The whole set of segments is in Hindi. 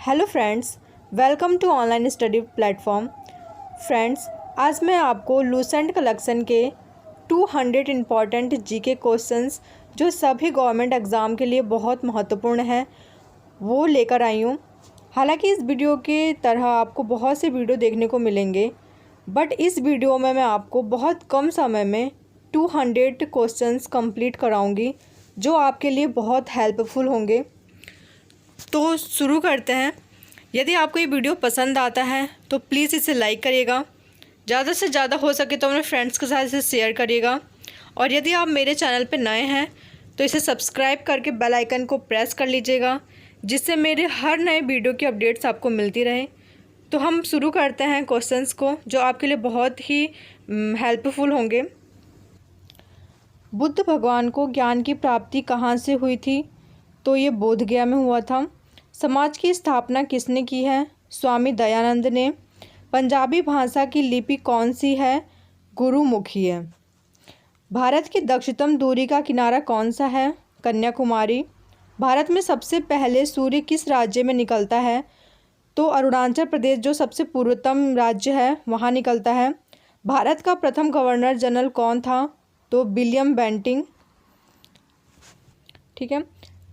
Hello friends, welcome to online study platform. Friends, आज मैं आपको लूसेंट कलेक्शन के 200 इम्पॉर्टेंट जीके क्वेश्चंस जो सभी गवर्नमेंट एग्ज़ाम के लिए बहुत महत्वपूर्ण हैं वो लेकर आई हूँ। हालांकि इस वीडियो के तरह आपको बहुत से वीडियो देखने को मिलेंगे, बट इस वीडियो में मैं आपको बहुत कम समय में 200 क्वेश्चंस कंप्लीट कराऊंगी जो आपके लिए बहुत हेल्पफुल होंगे। तो शुरू करते हैं। यदि आपको ये वीडियो पसंद आता है तो प्लीज़ इसे लाइक करिएगा, ज़्यादा से ज़्यादा हो सके तो अपने फ्रेंड्स के साथ इसे शेयर करिएगा, और यदि आप मेरे चैनल पर नए हैं तो इसे सब्सक्राइब करके बेल आइकन को प्रेस कर लीजिएगा, जिससे मेरे हर नए वीडियो की अपडेट्स आपको मिलती रहे। तो हम शुरू करते हैं क्वेश्चंस को जो आपके लिए बहुत ही हेल्पफुल होंगे। बुद्ध भगवान को ज्ञान की प्राप्ति कहाँ से हुई थी? तो ये बोधगया में हुआ था। समाज की स्थापना किसने की है? स्वामी दयानंद ने। पंजाबी भाषा की लिपि कौन सी है? गुरुमुखी है। भारत की दक्षिणतम दूरी का किनारा कौन सा है? कन्याकुमारी। भारत में सबसे पहले सूर्य किस राज्य में निकलता है? तो अरुणाचल प्रदेश, जो सबसे पूर्वतम राज्य है, वहाँ निकलता है। भारत का प्रथम गवर्नर जनरल कौन था? तो विलियम बेंटिंग। ठीक है।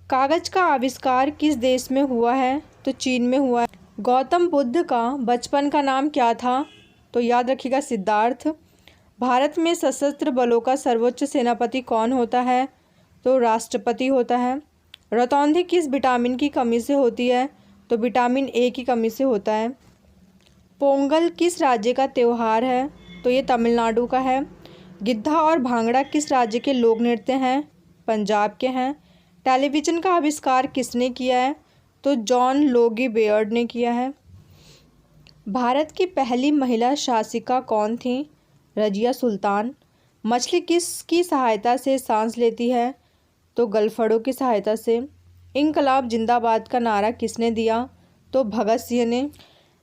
कागज का आविष्कार किस देश में हुआ है? तो चीन में हुआ है। गौतम बुद्ध का बचपन का नाम क्या था? तो याद रखिएगा, सिद्धार्थ। भारत में सशस्त्र बलों का सर्वोच्च सेनापति कौन होता है? तो राष्ट्रपति होता है। रतौंधी किस विटामिन की कमी से होती है? तो विटामिन ए की कमी से होता है। पोंगल किस राज्य का त्यौहार है? तो ये तमिलनाडु का है। गिद्धा और भांगड़ा किस राज्य के लोक नृत्य हैं? पंजाब के हैं। टेलीविज़न का आविष्कार किसने किया है? तो जॉन लोगी बेयर्ड ने किया है। भारत की पहली महिला शासिका कौन थी? रजिया सुल्तान। मछली किसकी सहायता से सांस लेती है? तो गलफड़ों की सहायता से। इंकलाब जिंदाबाद का नारा किसने दिया? तो भगत सिंह ने।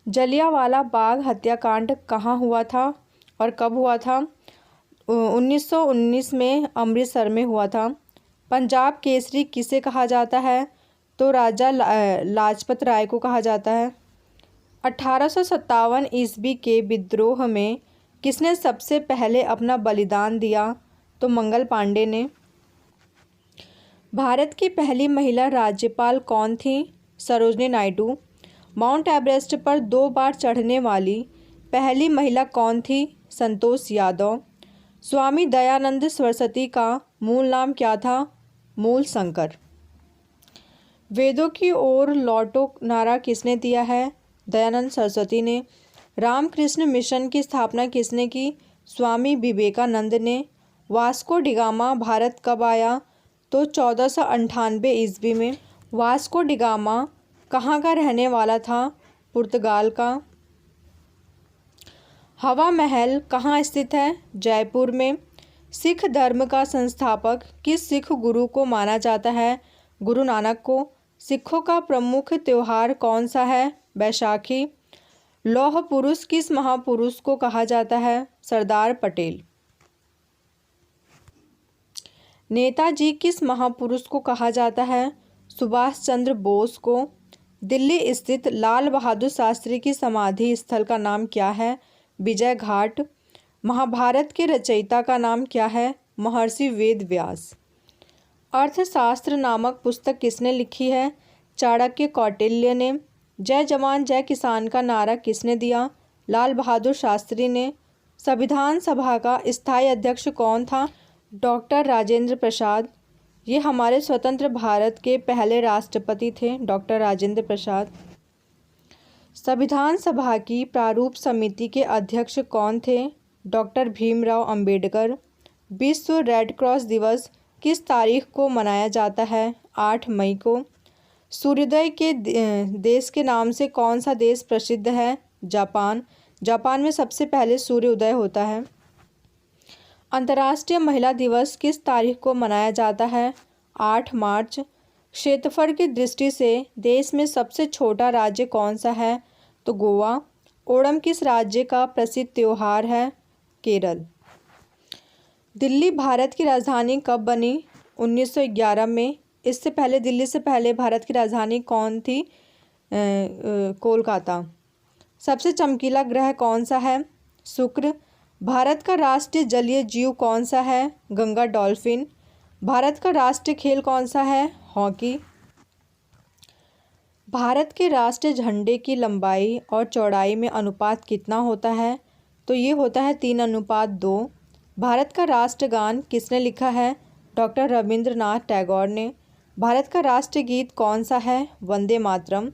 जलियांवाला बाग हत्याकांड कहाँ हुआ था और कब हुआ था? 1919 में अमृतसर में हुआ था। पंजाब केसरी किसे कहा जाता है? तो राजा लाजपत राय को कहा जाता है। 1857 ईस्वी के विद्रोह में किसने सबसे पहले अपना बलिदान दिया? तो मंगल पांडे ने। भारत की पहली महिला राज्यपाल कौन थी? सरोजनी नायडू। माउंट एवरेस्ट पर 2 बार चढ़ने वाली पहली महिला कौन थी? संतोष यादव। स्वामी दयानंद सरस्वती का मूल नाम क्या था? मूल शंकर। वेदों की ओर लौटो नारा किसने दिया है? दयानंद सरस्वती ने। रामकृष्ण मिशन की स्थापना किसने की? स्वामी विवेकानंद ने। वास्को डिगामा भारत कब आया? तो 1498 ईस्वी में। वास्को डिगामा कहाँ का रहने वाला था? पुर्तगाल का। हवा महल कहाँ स्थित है? जयपुर में। सिख धर्म का संस्थापक किस सिख गुरु को माना जाता है? गुरु नानक को। सिखों का प्रमुख त्योहार कौन सा है? बैसाखी। लौह पुरुष किस महापुरुष को कहा जाता है? सरदार पटेल। नेताजी किस महापुरुष को कहा जाता है? सुभाष चंद्र बोस को। दिल्ली स्थित लाल बहादुर शास्त्री की समाधि स्थल का नाम क्या है? विजय घाट। महाभारत के रचयिता का नाम क्या है? महर्षि वेद व्यास। अर्थशास्त्र नामक पुस्तक किसने लिखी है? चाणक्य कौटिल्य ने। जय जवान जय किसान का नारा किसने दिया? लाल बहादुर शास्त्री ने। संविधान सभा का स्थायी अध्यक्ष कौन था? डॉक्टर राजेंद्र प्रसाद। ये हमारे स्वतंत्र भारत के पहले राष्ट्रपति थे, डॉक्टर राजेंद्र प्रसाद। संविधान सभा की प्रारूप समिति के अध्यक्ष कौन थे? डॉक्टर भीमराव अंबेडकर। विश्व रेड क्रॉस दिवस किस तारीख को मनाया जाता है? 8 मई को। सूर्योदय के देश के नाम से कौन सा देश प्रसिद्ध है? जापान। जापान में सबसे पहले सूर्योदय होता है। अंतर्राष्ट्रीय महिला दिवस किस तारीख को मनाया जाता है? 8 मार्च। क्षेत्रफल की दृष्टि से देश में सबसे छोटा राज्य कौन सा है? तो गोवा। ओणम किस राज्य का प्रसिद्ध त्योहार है? केरल। दिल्ली भारत की राजधानी कब बनी? 1911 में। इससे पहले दिल्ली से पहले भारत की राजधानी कौन थी? कोलकाता। सबसे चमकीला ग्रह कौन सा है? शुक्र। भारत का राष्ट्रीय जलीय जीव कौन सा है? गंगा डॉल्फिन। भारत का राष्ट्रीय खेल कौन सा है? हॉकी। भारत के राष्ट्रीय झंडे की लंबाई और चौड़ाई में अनुपात कितना होता है? तो ये होता है 3:2। भारत का राष्ट्रगान किसने लिखा है? डॉक्टर रविंद्रनाथ टैगोर ने। भारत का राष्ट्रीय गीत कौन सा है? वंदे मातरम।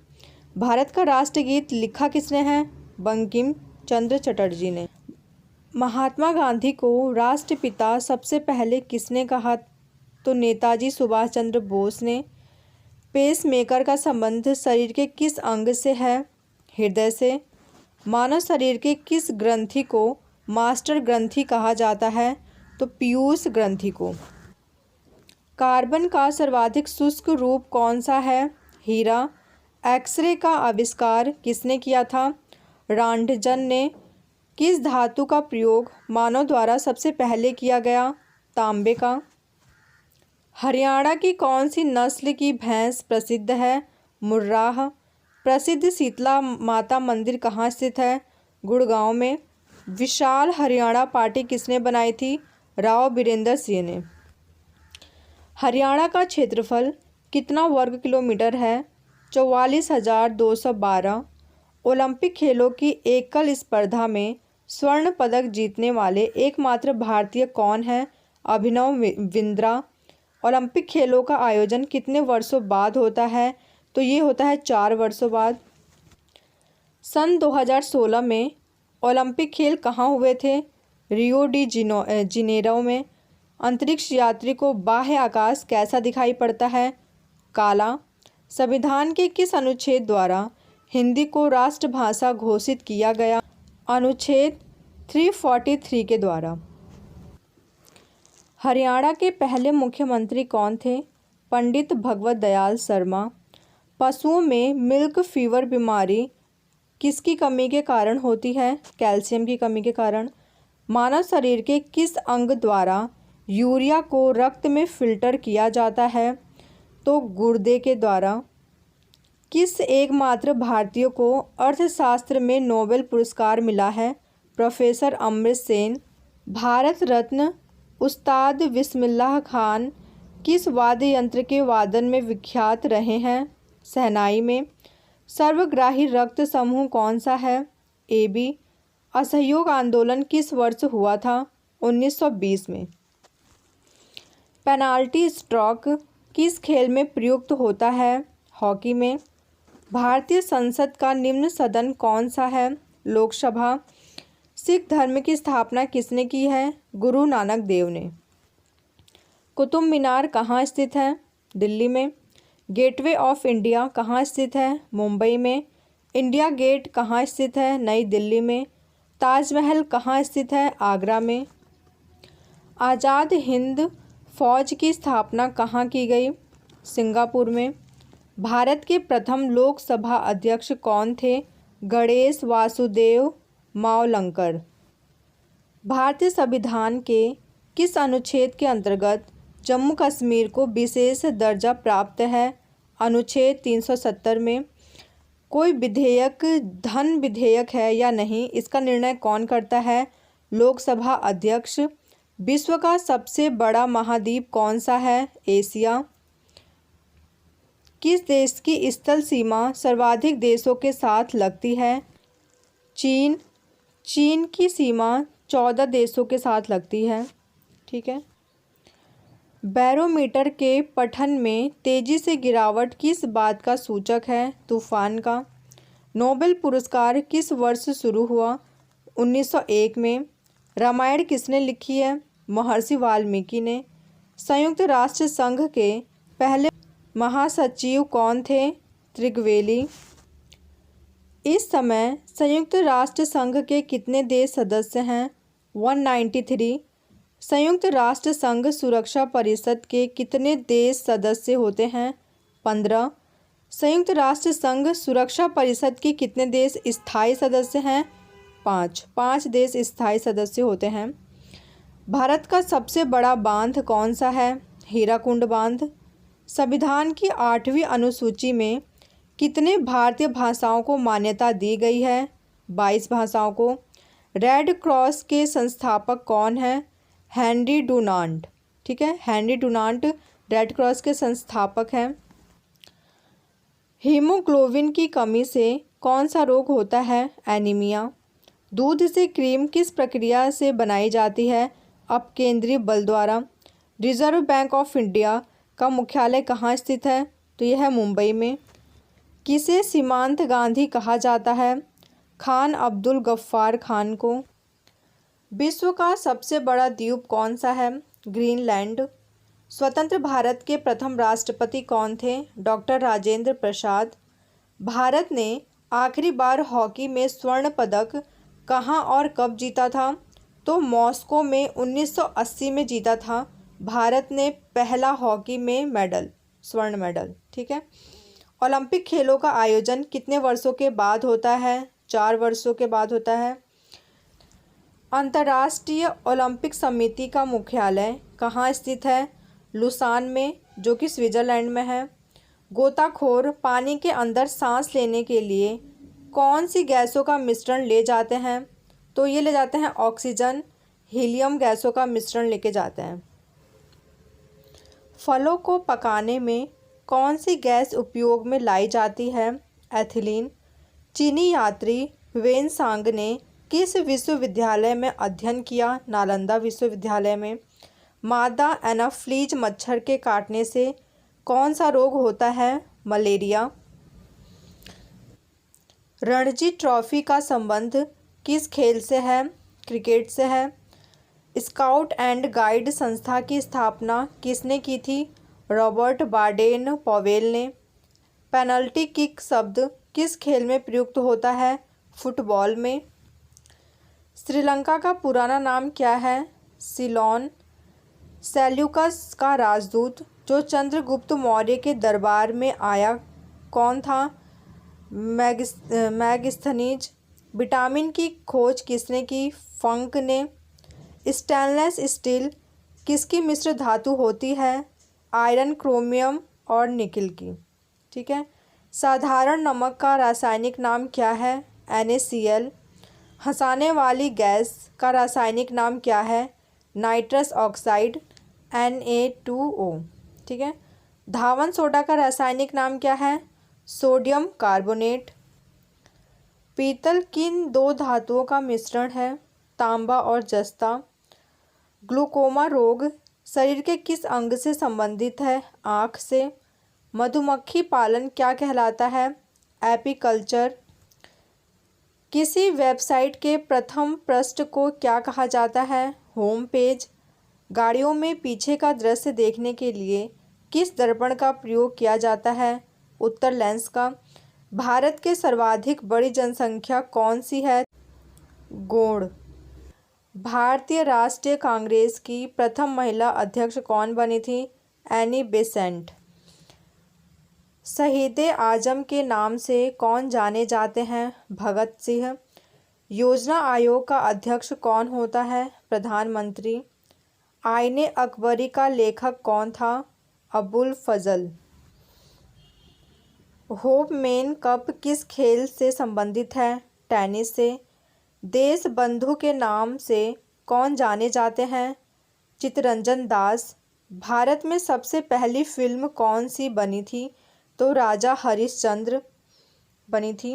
भारत का राष्ट्रीय गीत लिखा किसने है? बंकिम चंद्र चटर्जी ने। महात्मा गांधी को राष्ट्रपिता सबसे पहले किसने कहा? तो नेताजी सुभाष चंद्र बोस ने। पेसमेकर का संबंध शरीर के किस अंग से है? हृदय से। मानव शरीर के किस ग्रंथि को मास्टर ग्रंथि कहा जाता है? तो पीयूष ग्रंथि को। कार्बन का सर्वाधिक शुष्क रूप कौन सा है? हीरा। एक्सरे का आविष्कार किसने किया था? रॉन्टजन ने। किस धातु का प्रयोग मानव द्वारा सबसे पहले किया गया? तांबे का। हरियाणा की कौन सी नस्ल की भैंस प्रसिद्ध है? मुर्राह। प्रसिद्ध शीतला माता मंदिर कहाँ स्थित है? गुड़गांव में। विशाल हरियाणा पार्टी किसने बनाई थी? राव बीरेंद्र सिंह ने। हरियाणा का क्षेत्रफल कितना वर्ग किलोमीटर है? 44,212। ओलंपिक खेलों की एकल स्पर्धा में स्वर्ण पदक जीतने वाले एकमात्र भारतीय कौन है? अभिनव बिंद्रा। ओलंपिक खेलों का आयोजन कितने वर्षों बाद होता है? तो ये होता है 4 वर्षों बाद। सन 2016 में ओलंपिक खेल कहाँ हुए थे? रियो डी जिनेरो में। अंतरिक्ष यात्री को बाह्य आकाश कैसा दिखाई पड़ता है? काला। संविधान के किस अनुच्छेद द्वारा हिंदी को राष्ट्रभाषा घोषित किया गया? अनुच्छेद 343 के द्वारा। हरियाणा के पहले मुख्यमंत्री कौन थे? पंडित भगवत दयाल शर्मा। पशुओं में मिल्क फीवर बीमारी किसकी कमी के कारण होती है? कैल्शियम की कमी के कारण। मानव शरीर के किस अंग द्वारा यूरिया को रक्त में फिल्टर किया जाता है? तो गुर्दे के द्वारा। किस एकमात्र भारतीय को अर्थशास्त्र में नोबेल पुरस्कार मिला है? प्रोफेसर अमृत सेन। भारत रत्न उस्ताद बिस्मिल्लाह खान किस वाद्य यंत्र के वादन में विख्यात रहे हैं? शहनाई में। सर्वग्राही रक्त समूह कौन सा है? AB। असहयोग आंदोलन किस वर्ष हुआ था? 1920 में। पेनाल्टी स्ट्रोक किस खेल में प्रयुक्त होता है? हॉकी में। भारतीय संसद का निम्न सदन कौन सा है? लोकसभा। सिख धर्म की स्थापना किसने की है? गुरु नानक देव ने। कुतुब मीनार कहाँ स्थित है? दिल्ली में। गेटवे ऑफ इंडिया कहाँ स्थित है? मुंबई में। इंडिया गेट कहाँ स्थित है? नई दिल्ली में। ताजमहल कहाँ स्थित है? आगरा में। आज़ाद हिंद फौज की स्थापना कहाँ की गई? सिंगापुर में। भारत के प्रथम लोकसभा अध्यक्ष कौन थे? गणेश वासुदेव मावलंकर। भारतीय संविधान के किस अनुच्छेद के अंतर्गत जम्मू कश्मीर को विशेष दर्जा प्राप्त है? अनुच्छेद 370 में। कोई विधेयक धन विधेयक है या नहीं, इसका निर्णय कौन करता है? लोकसभा अध्यक्ष। विश्व का सबसे बड़ा महाद्वीप कौन सा है? एशिया। किस देश की स्थल सीमा सर्वाधिक देशों के साथ लगती है? चीन। चीन की सीमा 14 देशों के साथ लगती है। ठीक है। बैरोमीटर के पठन में तेजी से गिरावट किस बात का सूचक है? तूफान का। नोबेल पुरस्कार किस वर्ष शुरू हुआ? 1901 में। रामायण किसने लिखी है? महर्षि वाल्मीकि ने। संयुक्त राष्ट्र संघ के पहले महासचिव कौन थे? त्रिगवेली। इस समय संयुक्त राष्ट्र संघ के कितने देश सदस्य हैं? 193। संयुक्त राष्ट्र संघ सुरक्षा परिषद के कितने देश सदस्य होते हैं? 15। संयुक्त राष्ट्र संघ सुरक्षा परिषद के कितने देश स्थायी सदस्य हैं? 5। 5 देश स्थायी सदस्य होते हैं। भारत का सबसे बड़ा बांध कौन सा है? हीराकुंड बांध। संविधान की 8वीं अनुसूची में कितने भारतीय भाषाओं को मान्यता दी गई है? 22 भाषाओं को। रेड क्रॉस के संस्थापक कौन हैं? Henry Dunant. ठीक है, हेनरी डुनांट रेड क्रॉस के संस्थापक हैं। हीमोग्लोबिन की कमी से कौन सा रोग होता है? एनीमिया। दूध से क्रीम किस प्रक्रिया से बनाई जाती है? अपकेंद्रीय बल द्वारा। रिजर्व बैंक ऑफ इंडिया का मुख्यालय कहाँ स्थित है? तो यह है मुंबई में। किसे सीमांत गांधी कहा जाता है? खान अब्दुल गफ्फार खान को। विश्व का सबसे बड़ा द्वीप कौन सा है? ग्रीनलैंड। स्वतंत्र भारत के प्रथम राष्ट्रपति कौन थे? डॉक्टर राजेंद्र प्रसाद। भारत ने आखिरी बार हॉकी में स्वर्ण पदक कहाँ और कब जीता था? तो मॉस्को में 1980 में जीता था भारत ने पहला हॉकी में मेडल, स्वर्ण मेडल। ठीक है। ओलंपिक खेलों का आयोजन कितने वर्षों के बाद होता है? 4 वर्षों के बाद होता है। अंतर्राष्ट्रीय ओलंपिक समिति का मुख्यालय कहाँ स्थित है? लुसान में, जो कि स्विट्जरलैंड में है। गोताखोर पानी के अंदर सांस लेने के लिए कौन सी गैसों का मिश्रण ले जाते हैं? तो ये ले जाते हैं ऑक्सीजन, हीलियम गैसों का मिश्रण लेके जाते हैं। फलों को पकाने में कौन सी गैस उपयोग में लाई जाती है? एथिलीन। चीनी यात्री वेनसांग ने किस विश्वविद्यालय में अध्ययन किया? नालंदा विश्वविद्यालय में। मादा एनाफ्लीज मच्छर के काटने से कौन सा रोग होता है? मलेरिया। रणजी ट्रॉफी का संबंध किस खेल से है? क्रिकेट से है। स्काउट एंड गाइड संस्था की स्थापना किसने की थी? रॉबर्ट बाडेन पॉवेल ने। पेनल्टी किक शब्द किस खेल में प्रयुक्त होता है? फुटबॉल में। श्रीलंका का पुराना नाम क्या है? सिलोन। सेल्यूकस का राजदूत जो चंद्रगुप्त मौर्य के दरबार में आया कौन था? मैगस्थनीज। विटामिन की खोज किसने की? फंक ने। स्टेनलेस स्टील किसकी मिश्र धातु होती है? आयरन, क्रोमियम और निकिल की। ठीक है। साधारण नमक का रासायनिक नाम क्या है? NaCl। हंसाने वाली गैस का रासायनिक नाम क्या है? Nitrous oxide, Na2O। ठीक है। धावन सोडा का रासायनिक नाम क्या है? Sodium carbonate. पीतल किन 2 धातुओं का मिश्रण है? तांबा और जस्ता। ग्लूकोमा रोग शरीर के किस अंग से संबंधित है? आँख से। मधुमक्खी पालन क्या कहलाता है? एपीकल्चर। किसी वेबसाइट के प्रथम पृष्ठ को क्या कहा जाता है? Home page. गाड़ियों में पीछे का दृश्य देखने के लिए किस दर्पण का प्रयोग किया जाता है? उत्तर लेंस का। भारत के सर्वाधिक बड़ी जनसंख्या कौन सी है? गोंड। भारतीय राष्ट्रीय कांग्रेस की प्रथम महिला अध्यक्ष कौन बनी थी? Annie Besant. शहीद आजम के नाम से कौन जाने जाते हैं? भगत सिंह। योजना आयोग का अध्यक्ष कौन होता है? प्रधानमंत्री। आईने अकबरी का लेखक कौन था? अबुल फजल। होपमैन कप किस खेल से संबंधित है? टेनिस से। देश बंधु के नाम से कौन जाने जाते हैं? चित्तरंजन दास। भारत में सबसे पहली फिल्म कौन सी बनी थी? तो राजा हरिश्चंद्र बनी थी।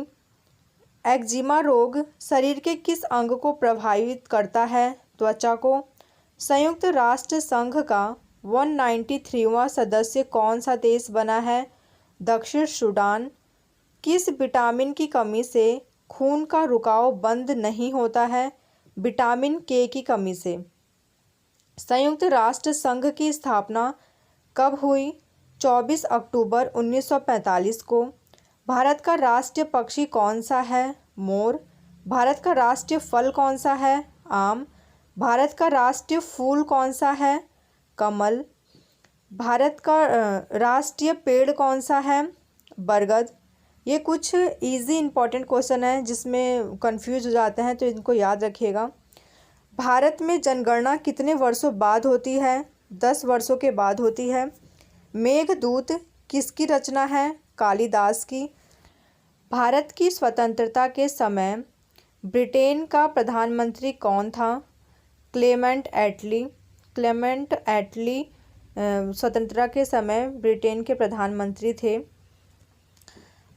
एक्जिमा रोग शरीर के किस अंग को प्रभावित करता है? त्वचा को। संयुक्त राष्ट्र संघ का 193वां सदस्य कौन सा देश बना है? दक्षिण सूडान। किस विटामिन की कमी से खून का रुकाव बंद नहीं होता है? विटामिन के की कमी से। संयुक्त राष्ट्र संघ की स्थापना कब हुई? 24 अक्टूबर 1945 को। भारत का राष्ट्रीय पक्षी कौन सा है? मोर। भारत का राष्ट्रीय फल कौन सा है? आम। भारत का राष्ट्रीय फूल कौन सा है? कमल। भारत का राष्ट्रीय पेड़ कौन सा है? बरगद। ये कुछ इजी इंपॉर्टेंट क्वेश्चन है जिसमें कंफ्यूज हो जाते हैं, तो इनको याद रखिएगा। भारत में जनगणना कितने वर्षों बाद होती है? 10 वर्षों के बाद होती है। मेघदूत किसकी रचना है? कालिदास की। भारत की स्वतंत्रता के समय ब्रिटेन का प्रधानमंत्री कौन था? क्लेमेंट एटली। स्वतंत्रता के समय ब्रिटेन के प्रधानमंत्री थे।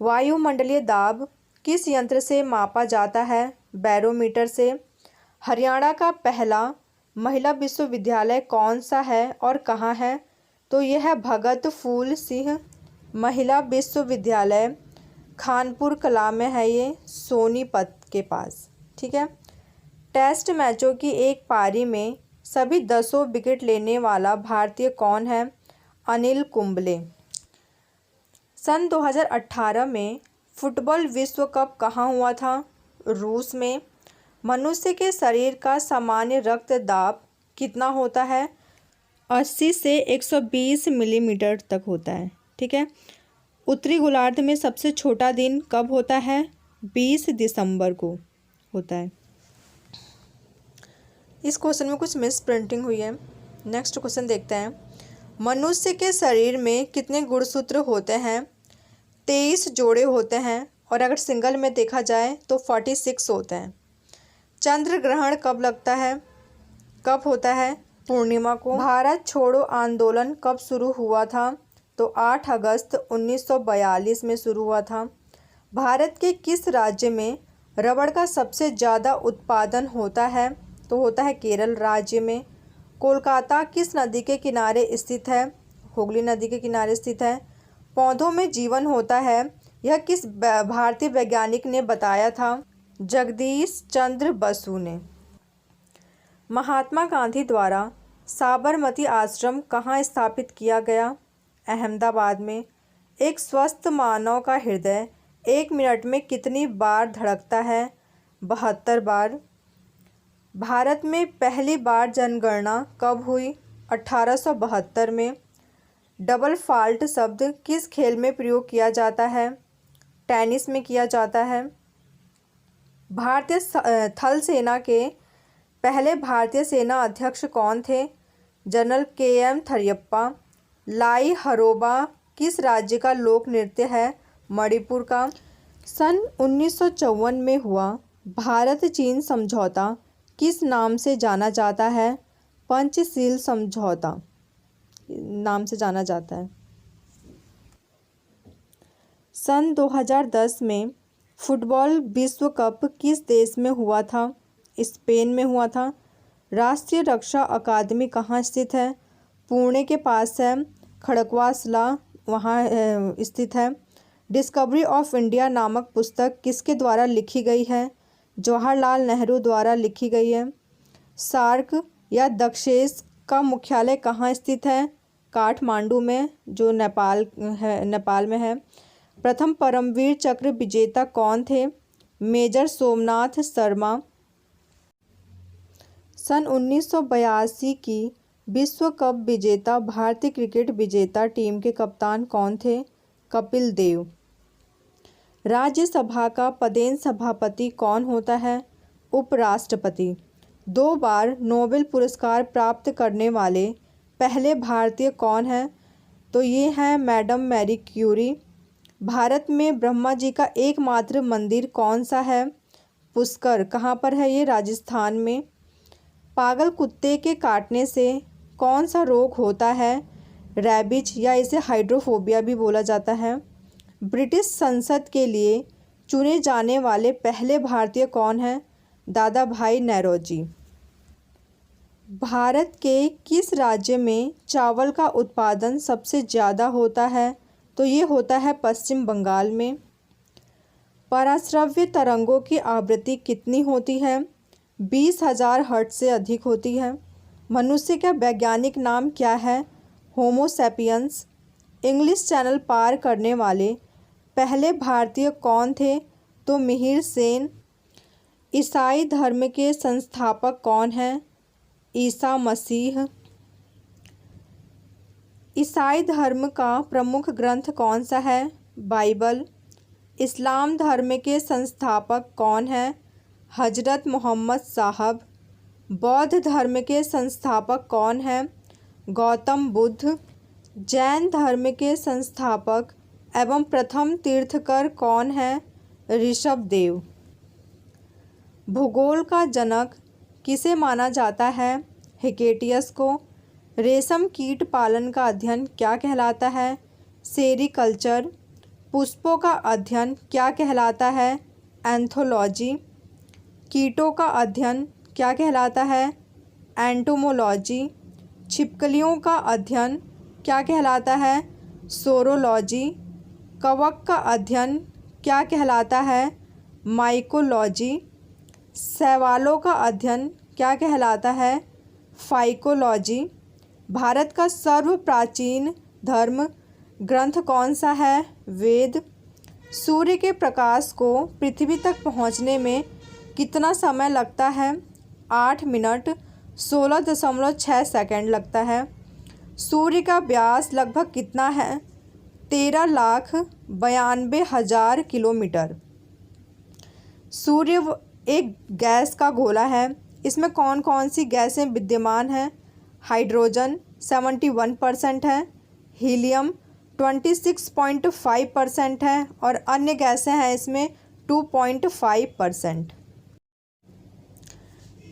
वायुमंडलीय दाब किस यंत्र से मापा जाता है? बैरोमीटर से। हरियाणा का पहला महिला विश्वविद्यालय कौन सा है और कहाँ है? तो यह है भगत फूल सिंह महिला विश्वविद्यालय, खानपुर कला में है ये, सोनीपत के पास। ठीक है। टेस्ट मैचों की एक पारी में सभी 10 विकेट लेने वाला भारतीय कौन है? अनिल कुंबले। सन 2018 में फुटबॉल विश्व कप कहाँ हुआ था? रूस में। मनुष्य के शरीर का सामान्य रक्तदाब कितना होता है? 80 से 120 मिलीमीटर तक होता है। ठीक है। उत्तरी गोलार्ध में सबसे छोटा दिन कब होता है? 20 दिसंबर को होता है। इस क्वेश्चन में कुछ मिस प्रिंटिंग हुई है। नेक्स्ट क्वेश्चन देखते हैं। मनुष्य के शरीर में कितने गुणसूत्र होते हैं? 23 जोड़े होते हैं और अगर सिंगल में देखा जाए तो 46 होते हैं। चंद्र ग्रहण कब लगता है? कब होता है? पूर्णिमा को। भारत छोड़ो आंदोलन कब शुरू हुआ था? तो 8 अगस्त 1942 में शुरू हुआ था। भारत के किस राज्य में रबड़ का सबसे ज़्यादा उत्पादन होता है? तो होता है केरल राज्य में। कोलकाता किस नदी के किनारे स्थित है? हुगली नदी के किनारे स्थित है। पौधों में जीवन होता है, यह किस भारतीय वैज्ञानिक ने बताया था? जगदीश चंद्र बसु ने। महात्मा गांधी द्वारा साबरमती आश्रम कहाँ स्थापित किया गया? अहमदाबाद में। एक स्वस्थ मानव का हृदय 1 मिनट में कितनी बार धड़कता है? 72 बार। भारत में पहली बार जनगणना कब हुई? 1872 में। डबल फॉल्ट शब्द किस खेल में प्रयोग किया जाता है? टेनिस में किया जाता है। भारतीय थल सेना के पहले भारतीय सेना अध्यक्ष कौन थे? General KM थरियप्पा। लाई हरोबा किस राज्य का लोक नृत्य है? मणिपुर का। सन 1954 में हुआ भारत चीन समझौता किस नाम से जाना जाता है? पंचशील समझौता नाम से जाना जाता है। सन 2010 में फुटबॉल विश्व कप किस देश में हुआ था? स्पेन में हुआ था। राष्ट्रीय रक्षा अकादमी कहाँ स्थित है? पुणे के पास है, खड़गवासला वहाँ स्थित है। डिस्कवरी ऑफ इंडिया नामक पुस्तक किसके द्वारा लिखी गई है? जवाहरलाल नेहरू द्वारा लिखी गई है। सार्क या दक्षेस का मुख्यालय कहाँ स्थित है? काठमांडू में, जो नेपाल में है। प्रथम परमवीर चक्र विजेता कौन थे? मेजर सोमनाथ शर्मा। सन 1982 की विश्व कप विजेता भारतीय क्रिकेट विजेता टीम के कप्तान कौन थे? कपिल देव। राज्यसभा का पदेन सभापति कौन होता है? उपराष्ट्रपति। 2 बार नोबेल पुरस्कार प्राप्त करने वाले पहले भारतीय कौन हैं? तो ये हैं मैडम मैरी क्यूरी। भारत में ब्रह्मा जी का एकमात्र मंदिर कौन सा है? पुष्कर। कहाँ पर है ये? राजस्थान में। पागल कुत्ते के काटने से कौन सा रोग होता है? रैबिज या इसे हाइड्रोफोबिया भी बोला जाता है। ब्रिटिश संसद के लिए चुने जाने वाले पहले भारतीय कौन हैं? दादा भाई नौरोजी। भारत के किस राज्य में चावल का उत्पादन सबसे ज़्यादा होता है? तो ये होता है पश्चिम बंगाल में। पराश्रव्य तरंगों की आवृत्ति कितनी होती है? 20,000 हर्ट्ज से अधिक होती है। मनुष्य का वैज्ञानिक नाम क्या है? Homo sapiens. इंग्लिश चैनल पार करने वाले पहले भारतीय कौन थे? तो मिहिर सेन। ईसाई धर्म के संस्थापक कौन हैं? ईसा मसीह। ईसाई धर्म का प्रमुख ग्रंथ कौन सा है? बाइबल। इस्लाम धर्म के संस्थापक कौन हैं? हजरत मोहम्मद साहब। बौद्ध धर्म के संस्थापक कौन हैं? गौतम बुद्ध। जैन धर्म के संस्थापक एवं प्रथम तीर्थकर कौन हैं? ऋषभदेव। भूगोल का जनक किसे माना जाता है? हिकेटियस को। रेशम कीट पालन का अध्ययन क्या कहलाता है? सेरीकल्चर। पुष्पों का अध्ययन क्या कहलाता है? एंथोलॉजी। कीटों का अध्ययन क्या कहलाता है? एंटोमोलॉजी। छिपकलियों का अध्ययन क्या कहलाता है? सोरोलॉजी। कवक का अध्ययन क्या कहलाता है? माइकोलॉजी। शैवालों का अध्ययन क्या कहलाता है? फाइकोलॉजी। भारत का सर्व प्राचीन धर्म ग्रंथ कौन सा है? वेद। सूर्य के प्रकाश को पृथ्वी तक पहुंचने में कितना समय लगता है? 8 मिनट 16.6 सेकंड लगता है। सूर्य का व्यास लगभग कितना है? 13,92,000 किलोमीटर। सूर्य एक गैस का गोला है। इसमें कौन कौन सी गैसें विद्यमान हैं? हाइड्रोजन 71% है, हीलियम 26.5% है और अन्य गैसें हैं इसमें 2.5%।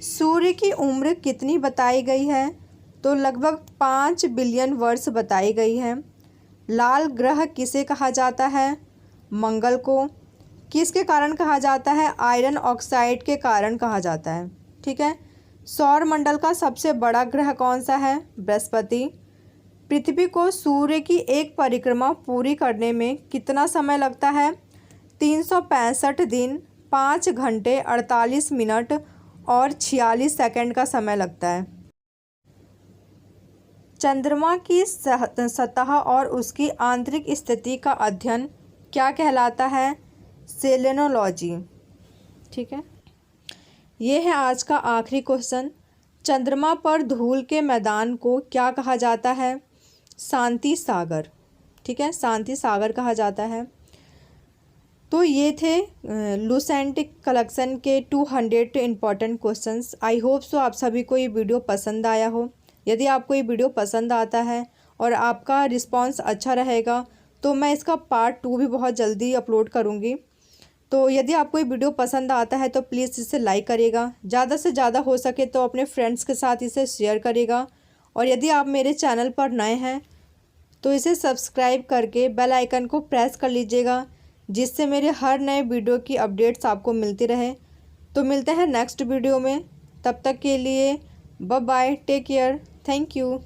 सूर्य की उम्र कितनी बताई गई है? तो लगभग 5 बिलियन वर्ष बताई गई है। लाल ग्रह किसे कहा जाता है? मंगल को। किसके कारण कहा जाता है? आयरन ऑक्साइड के कारण कहा जाता है। ठीक है। सौर मंडल का सबसे बड़ा ग्रह कौन सा है? बृहस्पति। पृथ्वी को सूर्य की एक परिक्रमा पूरी करने में कितना समय लगता है? 365 दिन 5 घंटे 48 मिनट और 46 सेकंड का समय लगता है। चंद्रमा की सतह और उसकी आंतरिक स्थिति का अध्ययन क्या कहलाता है? सेलेनोलॉजी। ठीक है। ये है आज का आखिरी क्वेश्चन। चंद्रमा पर धूल के मैदान को क्या कहा जाता है? शांति सागर। ठीक है, शांति सागर कहा जाता है। तो ये थे लुसेंट कलेक्शन के 200 important questions. I hope so आप सभी को ये वीडियो पसंद आया हो। यदि आपको ये वीडियो पसंद आता है और आपका रिस्पांस अच्छा रहेगा तो मैं इसका पार्ट 2 भी बहुत जल्दी अपलोड करूँगी। तो यदि आपको ये वीडियो पसंद आता है तो प्लीज़ इसे लाइक करिएगा, ज़्यादा से ज़्यादा हो सके तो अपने फ्रेंड्स के साथ इसे शेयर करिएगा। और यदि आप मेरे चैनल पर नए हैं तो इसे सब्सक्राइब करके बेल आइकन को प्रेस कर लीजिएगा, जिससे मेरे हर नए वीडियो की अपडेट्स आपको मिलती रहे। तो मिलते हैं नेक्स्ट वीडियो में, तब तक के लिए bye bye, take care, thank you.